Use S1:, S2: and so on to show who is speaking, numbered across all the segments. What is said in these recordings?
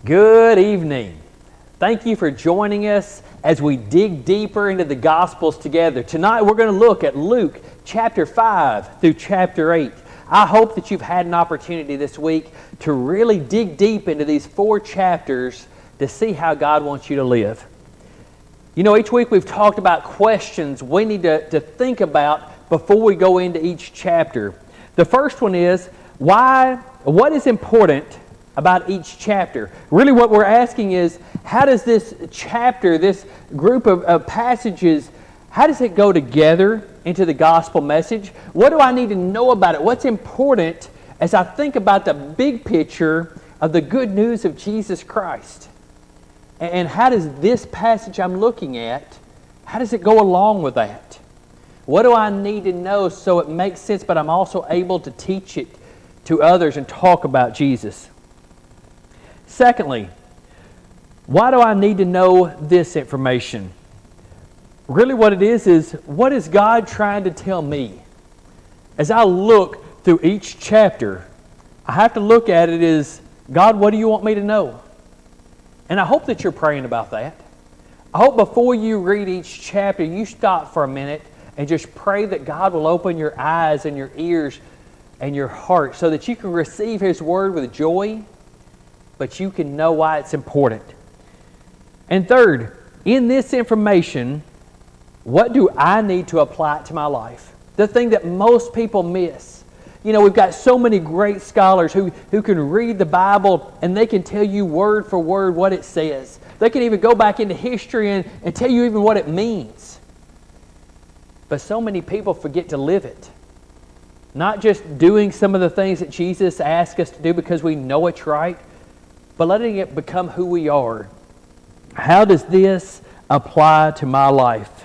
S1: Good evening. Thank you for joining us as we dig deeper into the Gospels together. Tonight we're going to look at Luke chapter 5 through chapter 8. I hope that you've had an opportunity this week to really dig deep into these 4 chapters to see how God wants you to live. You know, each week we've talked about questions we need to think about before we go into each chapter. The first one is, what is important about each chapter? Really what we're asking is, how does this chapter, this group of passages, how does it go together into the gospel message? What do I need to know about it? What's important as I think about the big picture of the good news of Jesus Christ? And how does this passage I'm looking at, how does it go along with that? What do I need to know so it makes sense, but I'm also able to teach it to others and talk about Jesus? Secondly, why do I need to know this information? Really what it is what is God trying to tell me? As I look through each chapter, I have to look at it as, God, what do you want me to know? And I hope that you're praying about that. I hope before you read each chapter, you stop for a minute and just pray that God will open your eyes and your ears and your heart so that you can receive His Word with joy, but you can know why it's important. And third, in this information, what do I need to apply to my life? The thing that most people miss. You know, we've got so many great scholars who can read the Bible and they can tell you word for word what it says. They can even go back into history and tell you even what it means. But so many people forget to live it. Not just doing some of the things that Jesus asked us to do because we know it's right, but letting it become who we are. How does this apply to my life?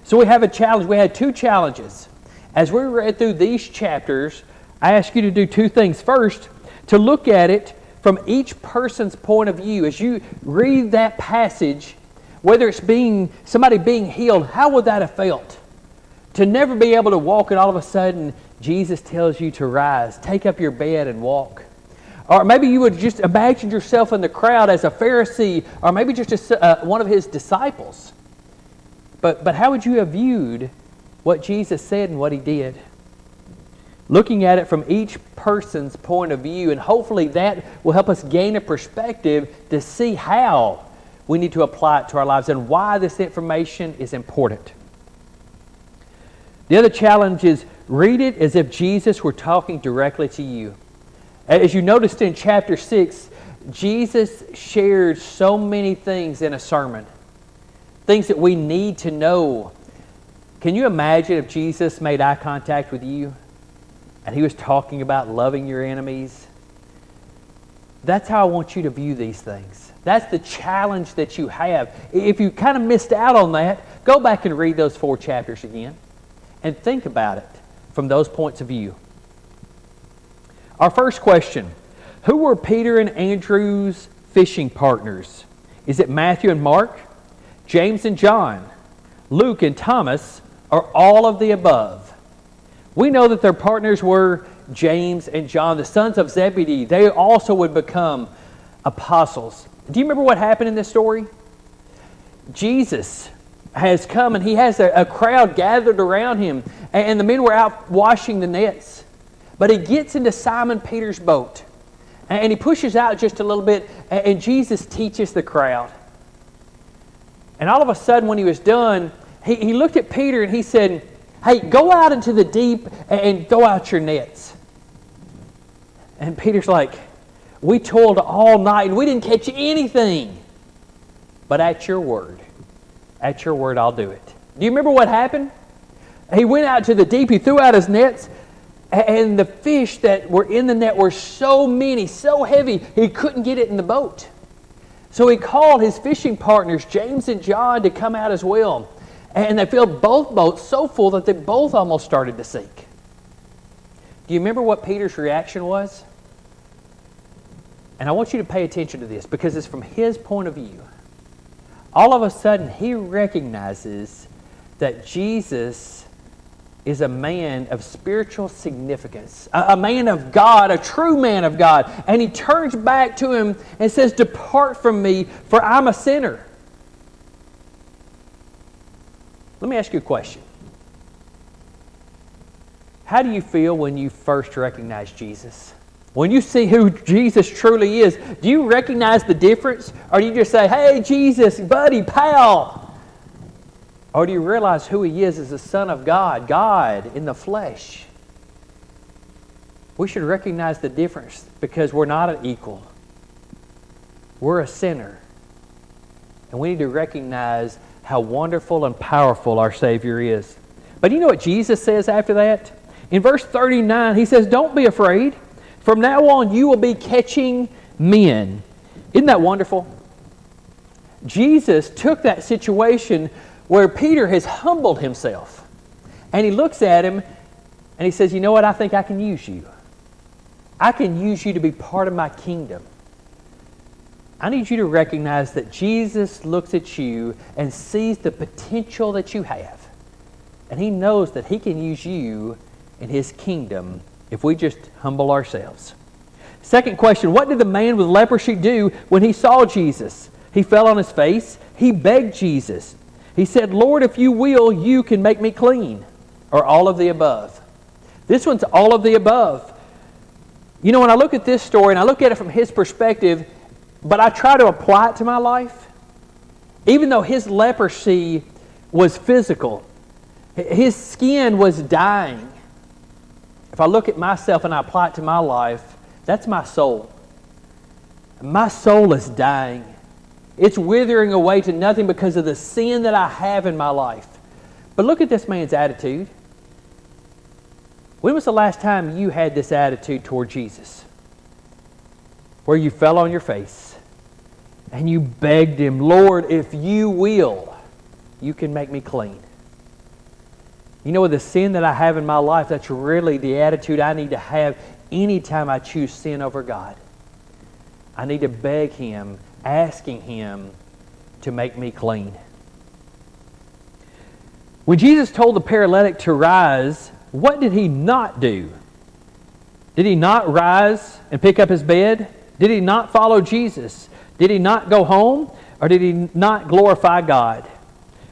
S1: So we have a challenge. We had 2 challenges. As we read through these chapters, I ask you to do 2 things. First, to look at it from each person's point of view. As you read that passage, whether it's somebody being healed, how would that have felt? To never be able to walk and all of a sudden Jesus tells you to rise, take up your bed and walk. Or maybe you would just imagine yourself in the crowd as a Pharisee, or maybe just one of His disciples. But how would you have viewed what Jesus said and what He did? Looking at it from each person's point of view, and hopefully that will help us gain a perspective to see how we need to apply it to our lives and why this information is important. The other challenge is read it as if Jesus were talking directly to you. As you noticed in chapter 6, Jesus shared so many things in a sermon. Things that we need to know. Can you imagine if Jesus made eye contact with you and He was talking about loving your enemies? That's how I want you to view these things. That's the challenge that you have. If you kind of missed out on that, go back and read those 4 chapters again and think about it from those points of view. Our first question, who were Peter and Andrew's fishing partners? Is it Matthew and Mark, James and John, Luke and Thomas, or all of the above? We know that their partners were James and John, the sons of Zebedee. They also would become apostles. Do you remember what happened in this story? Jesus has come and He has a crowd gathered around Him, and the men were out washing the nets. But He gets into Simon Peter's boat and He pushes out just a little bit, and Jesus teaches the crowd. And all of a sudden when He was done, he looked at Peter and He said, hey, go out into the deep and throw out your nets. And Peter's like, we toiled all night and we didn't catch anything. But at your word I'll do it. Do you remember what happened? He went out to the deep, he threw out his nets, and the fish that were in the net were so many, so heavy, he couldn't get it in the boat. So he called his fishing partners, James and John, to come out as well. And they filled both boats so full that they both almost started to sink. Do you remember what Peter's reaction was? And I want you to pay attention to this because it's from his point of view. All of a sudden, he recognizes that Jesus is a man of spiritual significance, a man of God, a true man of God. And he turns back to him and says, "Depart from me, for I'm a sinner." Let me ask you a question. How do you feel when you first recognize Jesus? When you see who Jesus truly is, do you recognize the difference? Or do you just say, "Hey, Jesus, buddy, pal"? Or do you realize who He is as the Son of God, God in the flesh? We should recognize the difference because we're not an equal. We're a sinner. And we need to recognize how wonderful and powerful our Savior is. But you know what Jesus says after that? In verse 39, He says, "Don't be afraid. From now on, you will be catching men." Isn't that wonderful? Jesus took that situation where Peter has humbled himself. And He looks at him and He says, "You know what? I think I can use you. I can use you to be part of my kingdom." I need you to recognize that Jesus looks at you and sees the potential that you have. And He knows that He can use you in His kingdom if we just humble ourselves. Second question, what did the man with leprosy do when he saw Jesus? He fell on his face. He begged Jesus. He said, "Lord, if you will, you can make me clean." Or all of the above. This one's all of the above. You know, when I look at this story and I look at it from his perspective, but I try to apply it to my life, even though his leprosy was physical, his skin was dying. If I look at myself and I apply it to my life, that's my soul. My soul is dying. It's withering away to nothing because of the sin that I have in my life. But look at this man's attitude. When was the last time you had this attitude toward Jesus? Where you fell on your face and you begged Him, "Lord, if you will, you can make me clean." You know, with the sin that I have in my life, that's really the attitude I need to have anytime I choose sin over God. I need to beg Him, asking Him to make me clean. When Jesus told the paralytic to rise, what did He not do? Did He not rise and pick up his bed? Did He not follow Jesus? Did He not go home? Or did He not glorify God?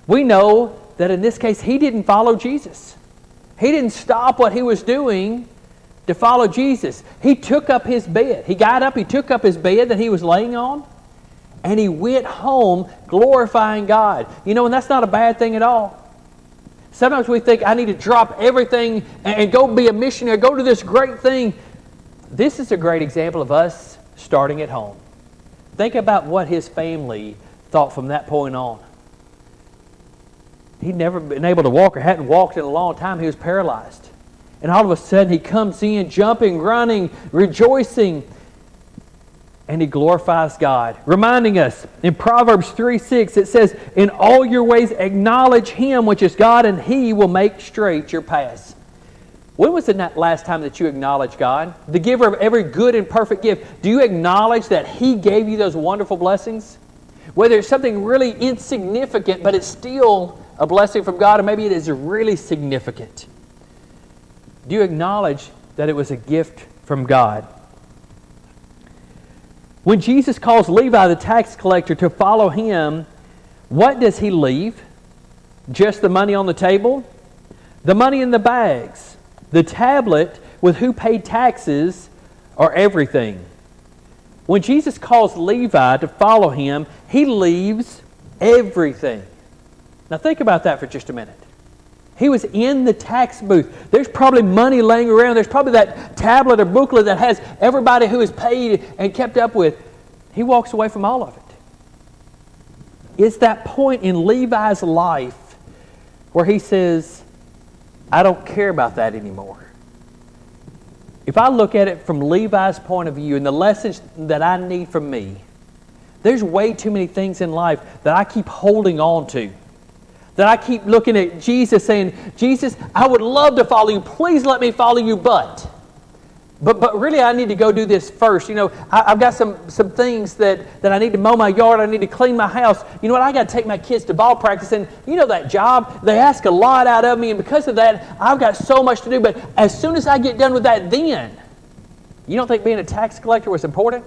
S1: We know that in this case, he didn't follow Jesus. He didn't stop what he was doing to follow Jesus. He took up his bed. He got up, he took up his bed that he was laying on, and he went home glorifying God. You know, and that's not a bad thing at all. Sometimes we think, I need to drop everything and go be a missionary, go to this great thing. This is a great example of us starting at home. Think about what his family thought from that point on. He'd never been able to walk or hadn't walked in a long time. He was paralyzed. And all of a sudden he comes in jumping, running, rejoicing, and he glorifies God. Reminding us in Proverbs 3:6 it says, "In all your ways acknowledge Him, which is God, and He will make straight your paths." When was the last time that you acknowledged God? The giver of every good and perfect gift. Do you acknowledge that He gave you those wonderful blessings? Whether it's something really insignificant, but it's still a blessing from God, or maybe it is really significant. Do you acknowledge that it was a gift from God? When Jesus calls Levi, the tax collector, to follow Him, what does He leave? Just the money on the table? The money in the bags? The tablet with who paid taxes? Or everything? When Jesus calls Levi to follow Him, He leaves everything. Now think about that for just a minute. He was in the tax booth. There's probably money laying around. There's probably that tablet or booklet that has everybody who is paid and kept up with. He walks away from all of it. It's that point in Levi's life where he says, I don't care about that anymore. If I look at it from Levi's point of view and the lessons that I need from me, there's way too many things in life that I keep holding on to. That I keep looking at Jesus saying, Jesus, I would love to follow you. Please let me follow you, but. But really, I need to go do this first. I've got some things that I need to mow my yard. I need to clean my house. You know what? I got to take my kids to ball practice. And that job, they ask a lot out of me. And because of that, I've got so much to do. But as soon as I get done with that, then, you don't think being a tax collector was important?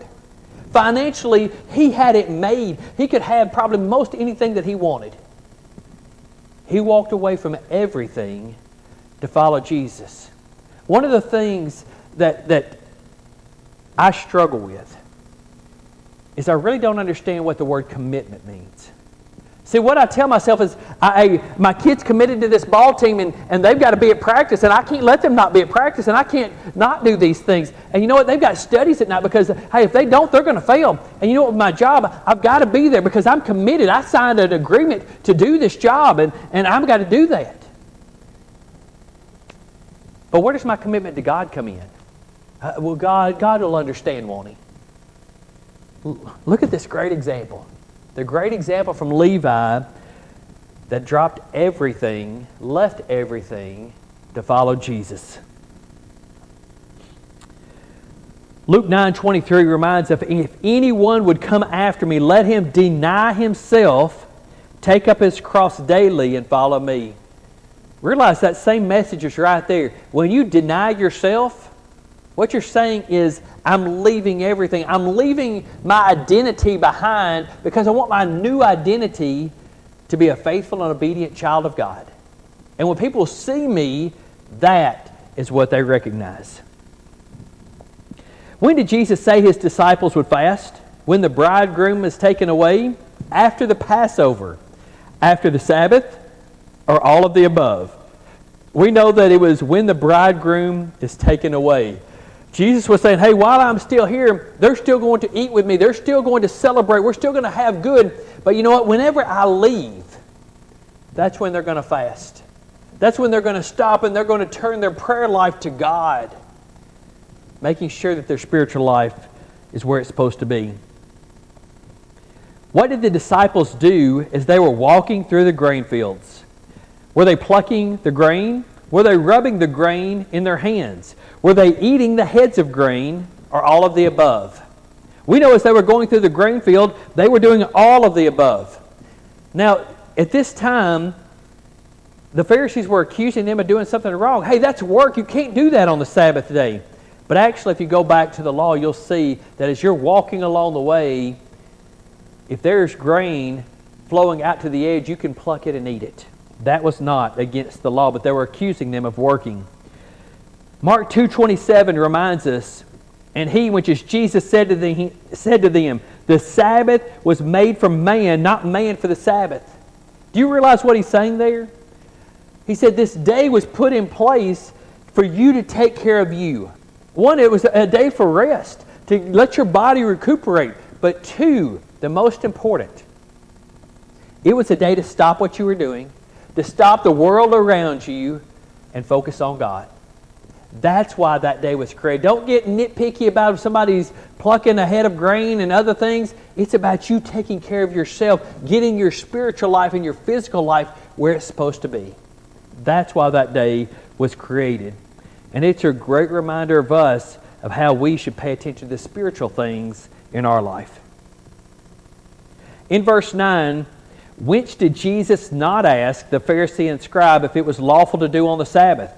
S1: Financially, he had it made. He could have probably most anything that he wanted. He walked away from everything to follow Jesus. One of the things that I struggle with is I really don't understand what the word commitment means. See, what I tell myself is, my kid's committed to this ball team, and they've got to be at practice, and I can't let them not be at practice, and I can't not do these things. And you know what? They've got studies at night because, hey, if they don't, they're going to fail. And you know what? With my job, I've got to be there because I'm committed. I signed an agreement to do this job, and I've got to do that. But where does my commitment to God come in? Well, God will understand, won't He? Look at this great example. The great example from Levi that dropped everything, left everything to follow Jesus. Luke 9:23 reminds us, if anyone would come after me, let him deny himself, take up his cross daily, and follow me. Realize that same message is right there. When you deny yourself, what you're saying is, I'm leaving everything. I'm leaving my identity behind because I want my new identity to be a faithful and obedient child of God. And when people see me, that is what they recognize. When did Jesus say His disciples would fast? When the bridegroom is taken away? After the Passover? After the Sabbath? Or all of the above? We know that it was when the bridegroom is taken away. Jesus was saying, hey, while I'm still here, they're still going to eat with me. They're still going to celebrate. We're still going to have good. But you know what? Whenever I leave, that's when they're going to fast. That's when they're going to stop and they're going to turn their prayer life to God, making sure that their spiritual life is where it's supposed to be. What did the disciples do as they were walking through the grain fields? Were they plucking the grain? Were they rubbing the grain in their hands? Were they eating the heads of grain, or all of the above? We know as they were going through the grain field, they were doing all of the above. Now, at this time, the Pharisees were accusing them of doing something wrong. Hey, that's work. You can't do that on the Sabbath day. But actually, if you go back to the law, you'll see that as you're walking along the way, if there's grain flowing out to the edge, you can pluck it and eat it. That was not against the law, but they were accusing them of working. Mark 2:27 reminds us, and He, which is Jesus, said to them, the Sabbath was made for man, not man for the Sabbath. Do you realize what He's saying there? He said this day was put in place for you to take care of you. One, it was a day for rest, to let your body recuperate. But two, the most important, it was a day to stop what you were doing, to stop the world around you and focus on God. That's why that day was created. Don't get nitpicky about if somebody's plucking a head of grain and other things. It's about you taking care of yourself, getting your spiritual life and your physical life where it's supposed to be. That's why that day was created. And it's a great reminder of us of how we should pay attention to the spiritual things in our life. In verse 9, whence did Jesus not ask the Pharisee and scribe if it was lawful to do on the Sabbath?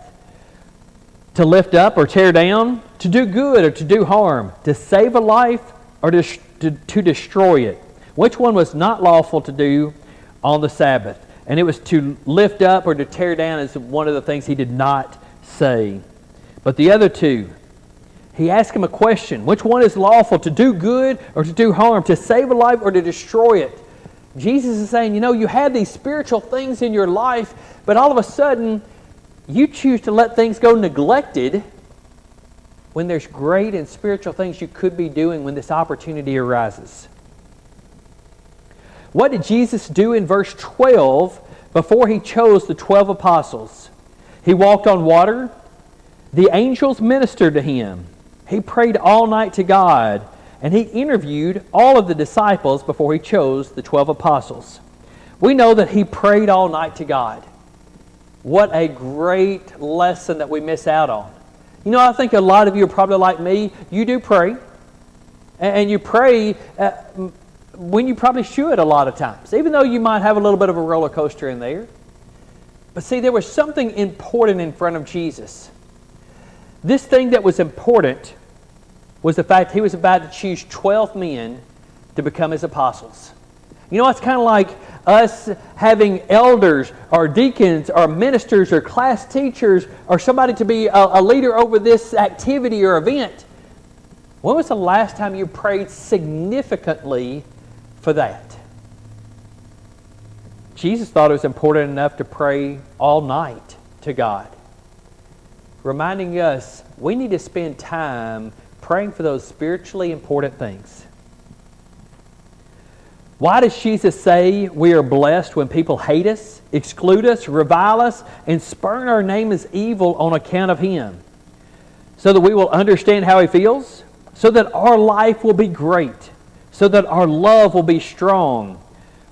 S1: To lift up or tear down? To do good or to do harm? To save a life or to destroy it? Which one was not lawful to do on the Sabbath? And it was to lift up or to tear down is one of the things He did not say. But the other two, He asked him a question. Which one is lawful, to do good or to do harm? To save a life or to destroy it? Jesus is saying, you have these spiritual things in your life, but all of a sudden, you choose to let things go neglected when there's great and spiritual things you could be doing when this opportunity arises. What did Jesus do in verse 12 before He chose the 12 apostles? He walked on water. The angels ministered to Him. He prayed all night to God. And He interviewed all of the disciples before He chose the 12 apostles. We know that He prayed all night to God. What a great lesson that we miss out on. You know, I think a lot of you are probably like me. You do pray. And you pray when you probably should a lot of times, even though you might have a little bit of a roller coaster in there. But see, there was something important in front of Jesus. This thing that was important was the fact he was about to choose 12 men to become his apostles. You know, it's kind of like us having elders or deacons or ministers or class teachers or somebody to be a leader over this activity or event. When was the last time you prayed significantly for that? Jesus thought it was important enough to pray all night to God, reminding us we need to spend time praying for those spiritually important things. Why does Jesus say we are blessed when people hate us, exclude us, revile us, and spurn our name as evil on account of Him? So that we will understand how He feels, so that our life will be great, so that our love will be strong,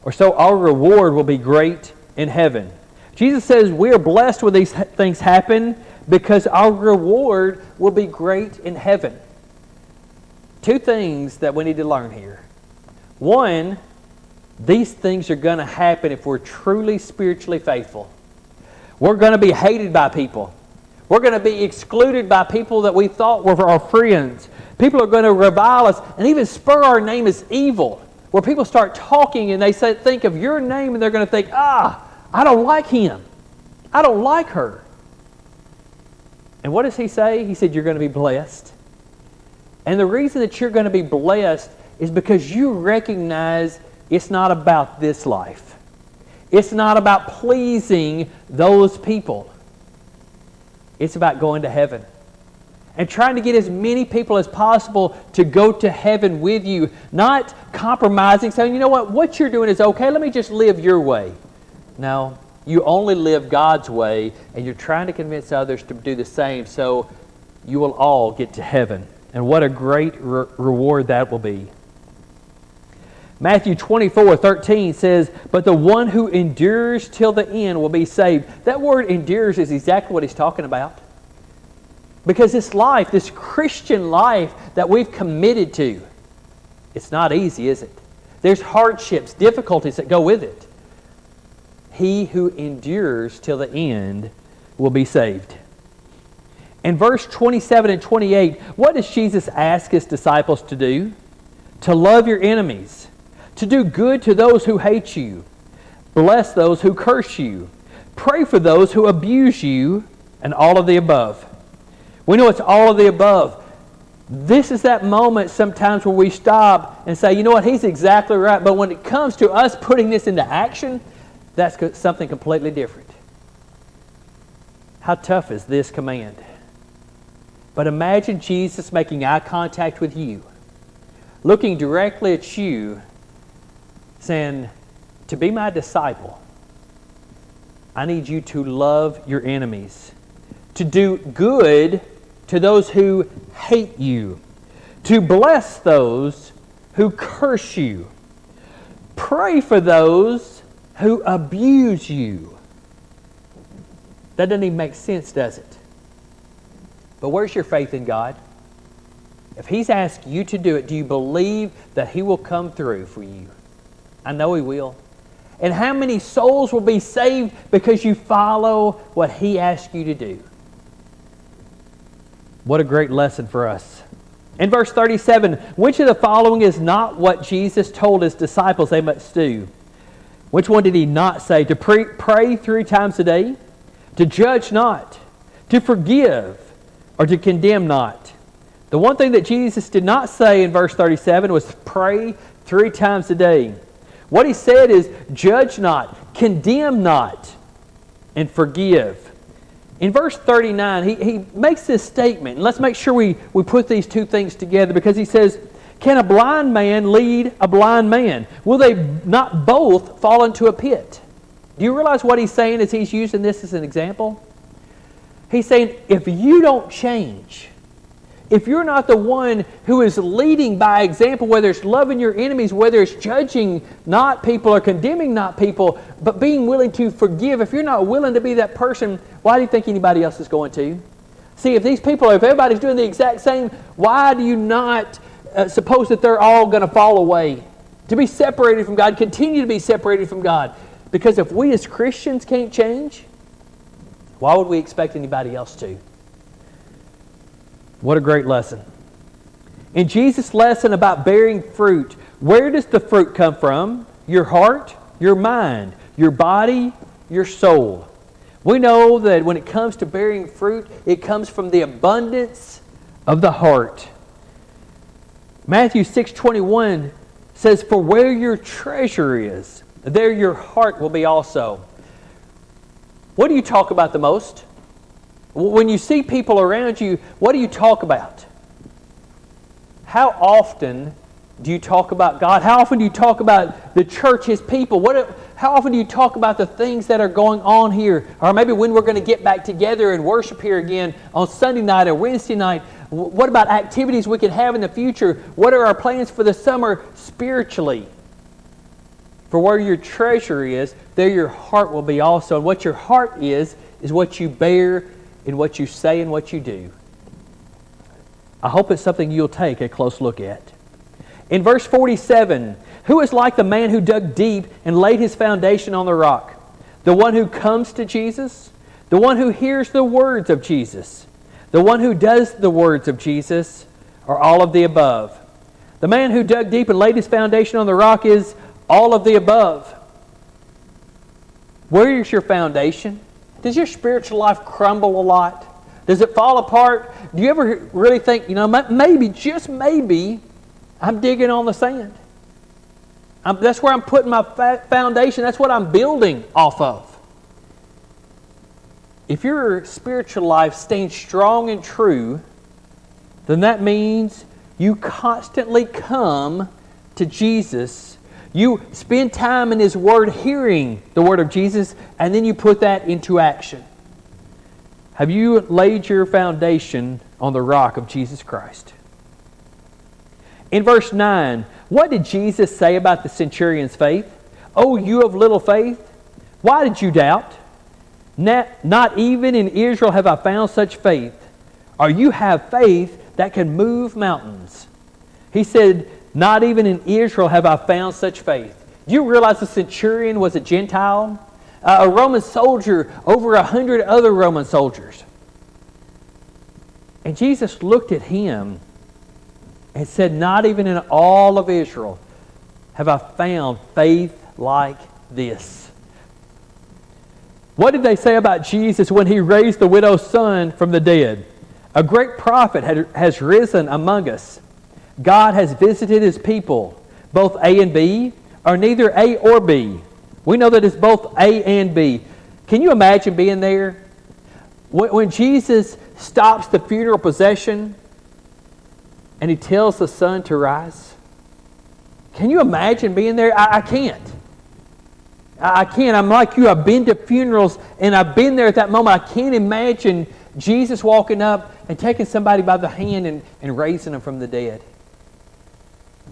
S1: or so our reward will be great in heaven. Jesus says we are blessed when these things happen because our reward will be great in heaven. Two things that we need to learn here. One, these things are going to happen if we're truly spiritually faithful. We're going to be hated by people. We're going to be excluded by people that we thought were our friends. People are going to revile us and even spur our name as evil. Where people start talking and they think of your name and they're going to think, I don't like him. I don't like her. And what does he say? He said, you're going to be blessed. And the reason that you're going to be blessed is because you recognize it's not about this life. It's not about pleasing those people. It's about going to heaven. And trying to get as many people as possible to go to heaven with you. Not compromising, saying, you know what you're doing is okay, let me just live your way. No, you only live God's way, and you're trying to convince others to do the same, so you will all get to heaven. And what a great reward that will be. Matthew 24:13 says, but the one who endures till the end will be saved. That word endures is exactly what he's talking about. Because this life, this Christian life that we've committed to, it's not easy, is it? There's hardships, difficulties that go with it. He who endures till the end will be saved. In verse 27 and 28, what does Jesus ask His disciples to do? To love your enemies, to do good to those who hate you, bless those who curse you, pray for those who abuse you, and all of the above. We know it's all of the above. This is that moment sometimes where we stop and say, you know what, he's exactly right. But when it comes to us putting this into action, that's something completely different. How tough is this command? But imagine Jesus making eye contact with you, looking directly at you, saying, to be my disciple, I need you to love your enemies, to do good to those who hate you, to bless those who curse you, pray for those who abuse you. That doesn't even make sense, does it? But where's your faith in God? If He's asked you to do it, do you believe that He will come through for you? I know He will. And how many souls will be saved because you follow what He asked you to do? What a great lesson for us. In verse 37, which of the following is not what Jesus told His disciples they must do? Which one did He not say? To pray 3 times a day? To judge not? To forgive? Or to condemn not? The one thing that Jesus did not say in verse 37 was pray 3 times a day. What He said is judge not, condemn not, and forgive. In verse 39, he makes this statement. And let's make sure we put these two things together, because he says, can a blind man lead a blind man? Will they not both fall into a pit? Do you realize what he's saying as he's using this as an example? He's saying, if you don't change, if you're not the one who is leading by example, whether it's loving your enemies, whether it's judging not people or condemning not people, but being willing to forgive, if you're not willing to be that person, why do you think anybody else is going to? See, if everybody's doing the exact same, why do you not suppose that they're all going to fall away? To be separated from God, continue to be separated from God. Because if we as Christians can't change, why would we expect anybody else to? What a great lesson. In Jesus' lesson about bearing fruit, where does the fruit come from? Your heart, your mind, your body, your soul. We know that when it comes to bearing fruit, it comes from the abundance of the heart. Matthew 6:21 says, "For where your treasure is, there your heart will be also." What do you talk about the most? When you see people around you, what do you talk about? How often do you talk about God? How often do you talk about the church, His people? How often do you talk about the things that are going on here? Or maybe when we're going to get back together and worship here again on Sunday night or Wednesday night? What about activities we could have in the future? What are our plans for the summer spiritually? For where your treasure is, there your heart will be also. And what your heart is what you bear in what you say and what you do. I hope it's something you'll take a close look at. In verse 47, who is like the man who dug deep and laid his foundation on the rock? The one who comes to Jesus? The one who hears the words of Jesus? The one who does the words of Jesus? Or all of the above? The man who dug deep and laid his foundation on the rock is all of the above. Where is your foundation? Does your spiritual life crumble a lot? Does it fall apart? Do you ever really think, maybe, just maybe, I'm digging on the sand? That's where I'm putting my foundation. That's what I'm building off of. If your spiritual life stays strong and true, then that means you constantly come to Jesus. You spend time in His Word, hearing the Word of Jesus, and then you put that into action. Have you laid your foundation on the rock of Jesus Christ? In verse 9, what did Jesus say about the centurion's faith? "Oh, you of little faith, why did you doubt? Not even in Israel have I found such faith. Or you have faith that can move mountains." He said, "Not even in Israel have I found such faith." Do you realize the centurion was a Gentile? A Roman soldier over 100 other Roman soldiers. And Jesus looked at him and said, "Not even in all of Israel have I found faith like this." What did they say about Jesus when He raised the widow's son from the dead? "A great prophet has risen among us. God has visited His people." Both A and B, or neither A or B. We know that it's both A and B. Can you imagine being there? When Jesus stops the funeral procession and He tells the sun to rise. Can you imagine being there? I can't. I can't. I'm like you. I've been to funerals and I've been there at that moment. I can't imagine Jesus walking up and taking somebody by the hand and raising them from the dead.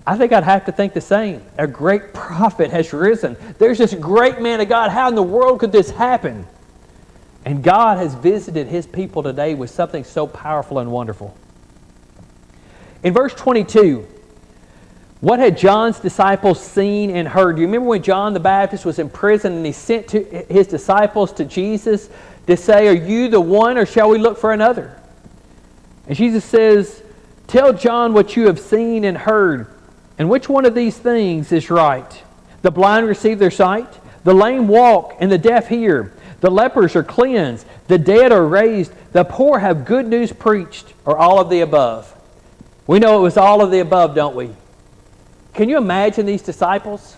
S1: I think I'd have to think the same. A great prophet has risen. There's this great man of God. How in the world could this happen? And God has visited His people today with something so powerful and wonderful. In verse 22, what had John's disciples seen and heard? Do you remember when John the Baptist was in prison and he sent his disciples to Jesus to say, "Are you the one, or shall we look for another?" And Jesus says, "Tell John what you have seen and heard. And which one of these things is right? The blind receive their sight, the lame walk, and the deaf hear. The lepers are cleansed, the dead are raised, the poor have good news preached," or all of the above. We know it was all of the above, don't we? Can you imagine these disciples?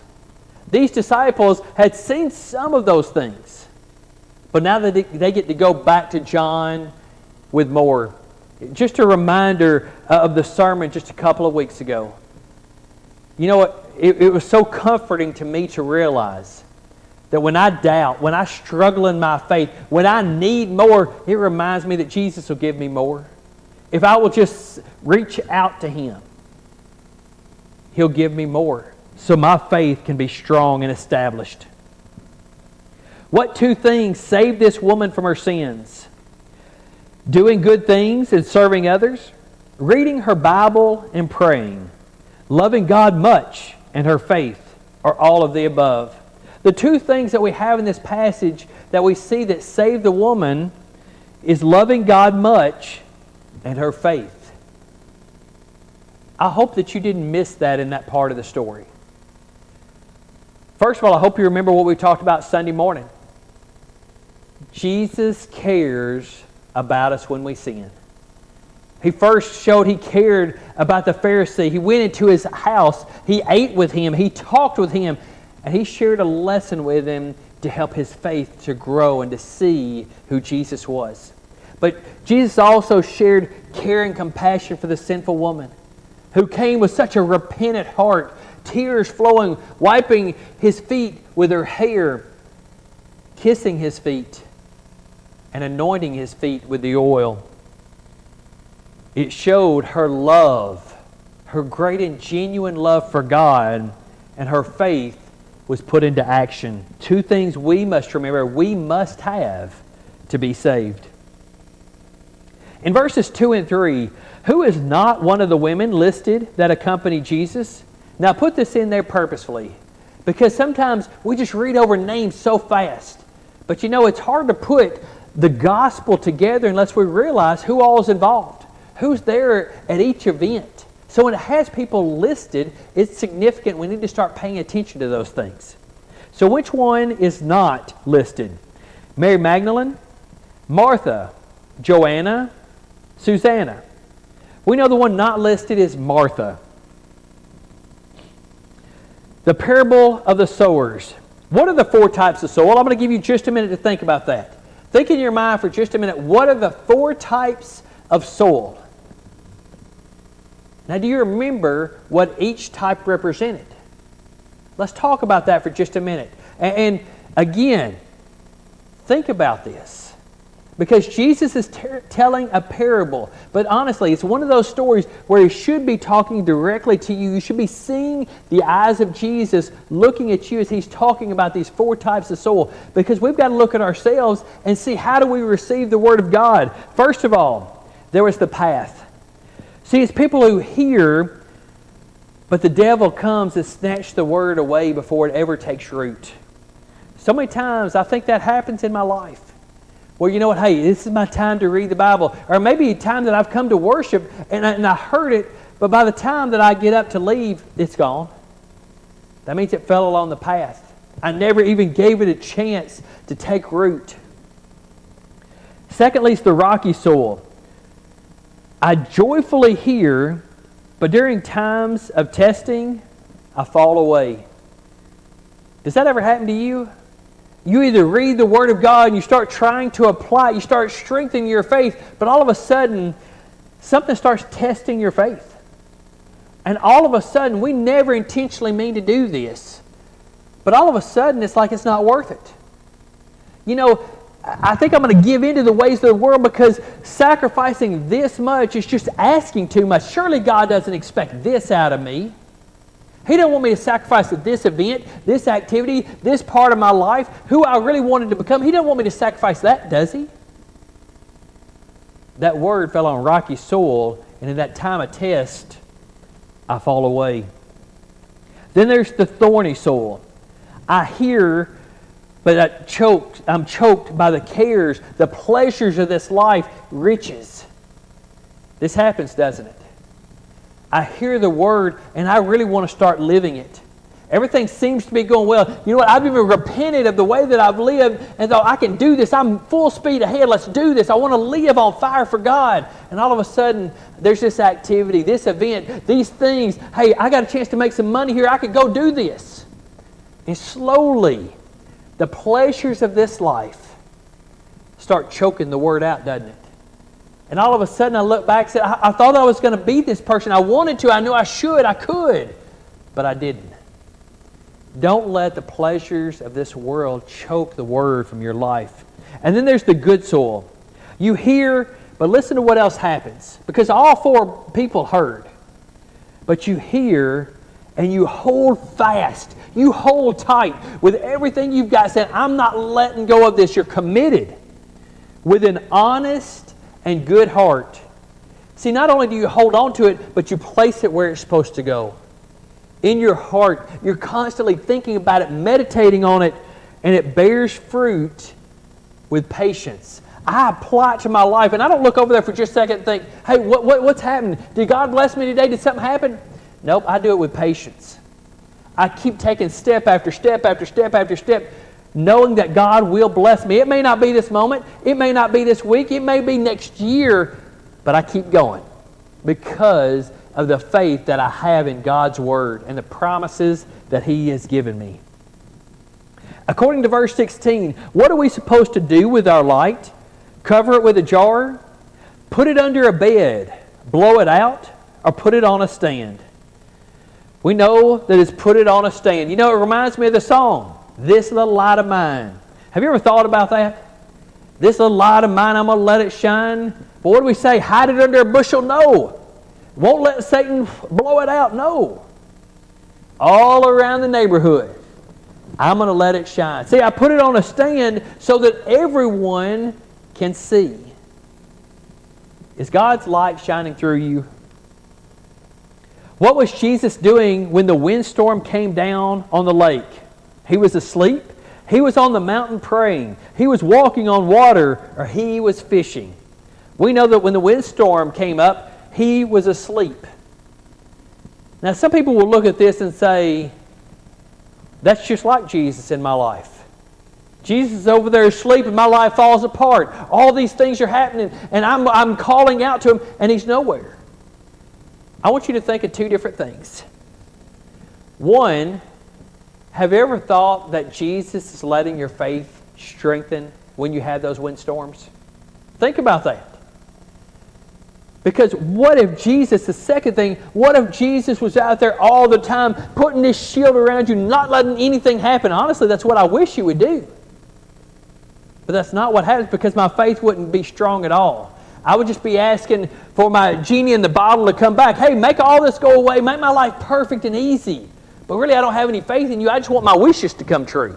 S1: These disciples had seen some of those things, but now they get to go back to John with more. Just a reminder of the sermon just a couple of weeks ago. You know what? It was so comforting to me to realize that when I doubt, when I struggle in my faith, when I need more, it reminds me that Jesus will give me more. If I will just reach out to Him, He'll give me more, so my faith can be strong and established. What two things saved this woman from her sins? doing good things and serving others, reading her Bible and praying, loving God much, and her faith are all of the above. The two things that we have in this passage that we see that save the woman is loving God much and her faith. I hope that you didn't miss that in that part of the story. First of all, I hope you remember what we talked about Sunday morning. Jesus cares about us when we sin. He first showed He cared about the Pharisee. He went into his house. He ate with him. He talked with him. And He shared a lesson with him to help his faith to grow and to see who Jesus was. But Jesus also shared care and compassion for the sinful woman who came with such a repentant heart, tears flowing, wiping His feet with her hair, kissing His feet, and anointing His feet with the oil. It showed her love, her great and genuine love for God, and her faith was put into action. Two things we must remember, we must have to be saved. In verses 2 and 3, who is not one of the women listed that accompanied Jesus? Now put this in there purposefully, because sometimes we just read over names so fast. But you know, it's hard to put the gospel together unless we realize who all is involved, who's there at each event. So when it has people listed, it's significant. We need to start paying attention to those things. So which one is not listed? Mary Magdalene, Martha, Joanna, Susanna. We know the one not listed is Martha. The parable of the sowers. What are the four types of soil? Well, I'm going to give you just a minute to think about that. Think in your mind for just a minute. What are the four types of soil? Now, do you remember what each type represented? Let's talk about that for just a minute. And again, think about this. Because Jesus is telling a parable. But honestly, it's one of those stories where He should be talking directly to you. You should be seeing the eyes of Jesus looking at you as He's talking about these four types of soil. Because we've got to look at ourselves and see, how do we receive the Word of God? First of all, there was the path. See, it's people who hear, but the devil comes and snatches the Word away before it ever takes root. So many times I think that happens in my life. Well, you know what? Hey, this is my time to read the Bible. Or maybe a time that I've come to worship and I heard it, but by the time that I get up to leave, it's gone. That means it fell along the path. I never even gave it a chance to take root. Secondly, it's the rocky soil. I joyfully hear, but during times of testing, I fall away. Does that ever happen to you? You either read the Word of God and you start trying to apply it, you start strengthening your faith, but all of a sudden, something starts testing your faith. And all of a sudden, we never intentionally mean to do this, but all of a sudden, it's like it's not worth it. You know, I think I'm going to give in to the ways of the world because sacrificing this much is just asking too much. Surely God doesn't expect this out of me. He doesn't want me to sacrifice this event, this activity, this part of my life, who I really wanted to become. He doesn't want me to sacrifice that, does He? That word fell on rocky soil, and in that time of test, I fall away. Then there's the thorny soil. I hear, but I'm choked by the cares, the pleasures of this life, riches. This happens, doesn't it? I hear the Word and I really want to start living it. Everything seems to be going well. You know what? I've even repented of the way that I've lived and thought, I can do this. I'm full speed ahead. Let's do this. I want to live on fire for God. And all of a sudden, there's this activity, this event, these things. Hey, I got a chance to make some money here. I could go do this. And slowly, the pleasures of this life start choking the Word out, doesn't it? And all of a sudden I look back and said, I thought I was going to be this person. I wanted to. I knew I should. I could. But I didn't. Don't let the pleasures of this world choke the Word from your life. And then there's the good soil. You hear, but listen to what else happens. Because all four people heard. But you hear and you hold fast. You hold tight with everything you've got. Saying, I'm not letting go of this. You're committed with an honest and good heart. See, not only do you hold on to it, but you place it where it's supposed to go. In your heart, you're constantly thinking about it, meditating on it, and it bears fruit with patience. I apply it to my life, and I don't look over there for just a second and think, hey, what's happening? Did God bless me today? Did something happen? Nope, I do it with patience. I keep taking step after step after step after step, knowing that God will bless me. It may not be this moment. It may not be this week. It may be next year, but I keep going because of the faith that I have in God's Word and the promises that He has given me. According to verse 16, what are we supposed to do with our light? Cover it with a jar? Put it under a bed? Blow it out? Or put it on a stand? We know that it's put it on a stand. You know, it reminds me of the song, This Little Light of Mine. Have you ever thought about that? This little light of mine, I'm going to let it shine. But what do we say? Hide it under a bushel? No. Won't let Satan blow it out? No. All around the neighborhood, I'm going to let it shine. See, I put it on a stand so that everyone can see. Is God's light shining through you? What was Jesus doing when the windstorm came down on the lake? He was asleep. He was on the mountain praying. He was walking on water, or he was fishing. We know that when the windstorm came up, he was asleep. Now, some people will look at this and say, that's just like Jesus in my life. Jesus is over there asleep and my life falls apart. All these things are happening and I'm calling out to Him and He's nowhere. I want you to think of two different things. One, have you ever thought that Jesus is letting your faith strengthen when you have those windstorms? Think about that. Because what if Jesus, the second thing, what if Jesus was out there all the time putting this shield around you, not letting anything happen? Honestly, that's what I wish He would do. But that's not what happens because my faith wouldn't be strong at all. I would just be asking for my genie in the bottle to come back. Hey, make all this go away. Make my life perfect and easy. But really, I don't have any faith in you. I just want my wishes to come true.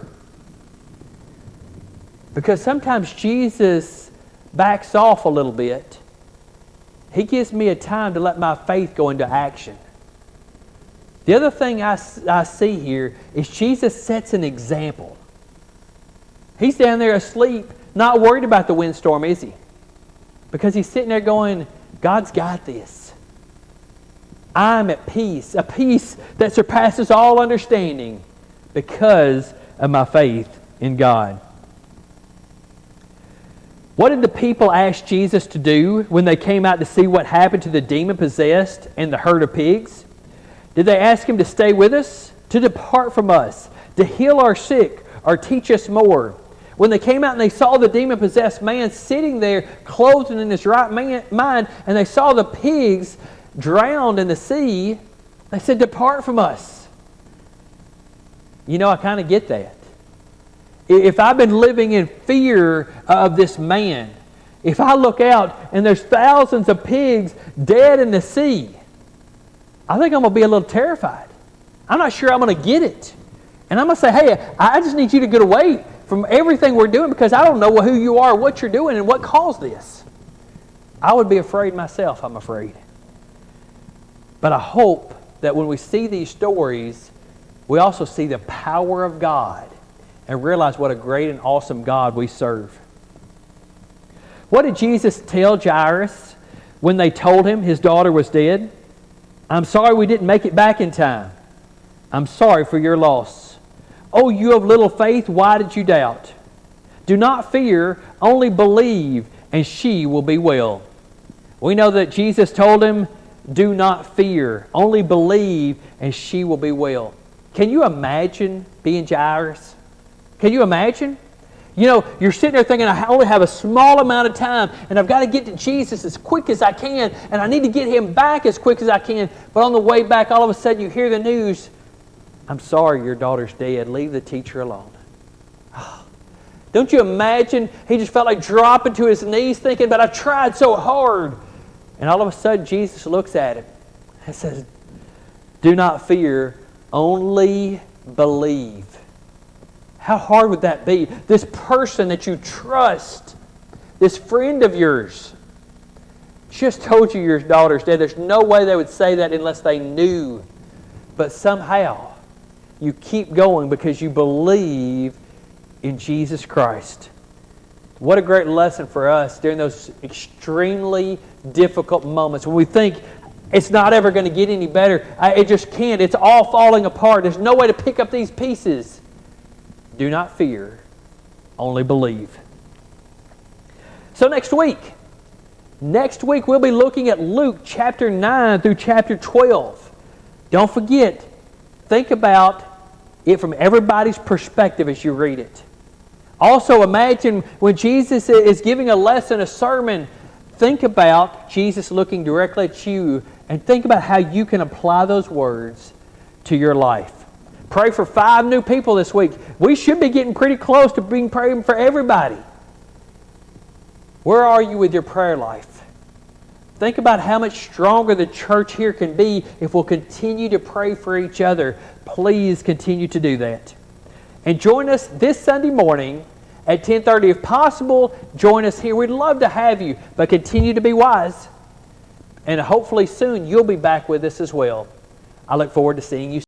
S1: Because sometimes Jesus backs off a little bit. He gives me a time to let my faith go into action. The other thing I see here is Jesus sets an example. He's down there asleep, not worried about the windstorm, is he? Because he's sitting there going, God's got this. I'm at peace, a peace that surpasses all understanding because of my faith in God. What did the people ask Jesus to do when they came out to see what happened to the demon-possessed and the herd of pigs? Did they ask Him to stay with us, to depart from us, to heal our sick, or teach us more? When they came out and they saw the demon-possessed man sitting there, clothed in his right mind, and they saw the pigs drowned in the sea, they said, depart from us. You know, I kind of get that. If I've been living in fear of this man, if I look out and there's thousands of pigs dead in the sea, I think I'm going to be a little terrified. I'm not sure I'm going to get it. And I'm going to say, hey, I just need you to get away from everything we're doing because I don't know who you are, what you're doing, and what caused this. I would be afraid myself, I'm afraid. But I hope that when we see these stories, we also see the power of God and realize what a great and awesome God we serve. What did Jesus tell Jairus when they told him his daughter was dead? I'm sorry we didn't make it back in time. I'm sorry for your loss. Oh, you of little faith, why did you doubt? Do not fear, only believe, and she will be well. We know that Jesus told him, do not fear, only believe, and she will be well. Can you imagine being Jairus? Can you imagine? You know, you're sitting there thinking, I only have a small amount of time, and I've got to get to Jesus as quick as I can, and I need to get Him back as quick as I can. But on the way back, all of a sudden you hear the news, I'm sorry, your daughter's dead. Leave the teacher alone. Oh, don't you imagine? He just felt like dropping to his knees thinking, but I tried so hard. And all of a sudden, Jesus looks at him and says, do not fear, only believe. How hard would that be? This person that you trust, this friend of yours, just told you your daughter's dead. There's no way they would say that unless they knew. But somehow, you keep going because you believe in Jesus Christ. What a great lesson for us during those extremely difficult moments when we think it's not ever going to get any better. It just can't. It's all falling apart. There's no way to pick up these pieces. Do not fear, only believe. So next week we'll be looking at Luke chapter 9 through chapter 12. Don't forget, think about it from everybody's perspective as you read it. Also, imagine when Jesus is giving a lesson, a sermon, think about Jesus looking directly at you and think about how you can apply those words to your life. Pray for 5 new people this week. We should be getting pretty close to being praying for everybody. Where are you with your prayer life? Think about how much stronger the church here can be if we'll continue to pray for each other. Please continue to do that. And join us this Sunday morning at 10:30. If possible, join us here. We'd love to have you, but continue to be wise. And hopefully soon you'll be back with us as well. I look forward to seeing you soon.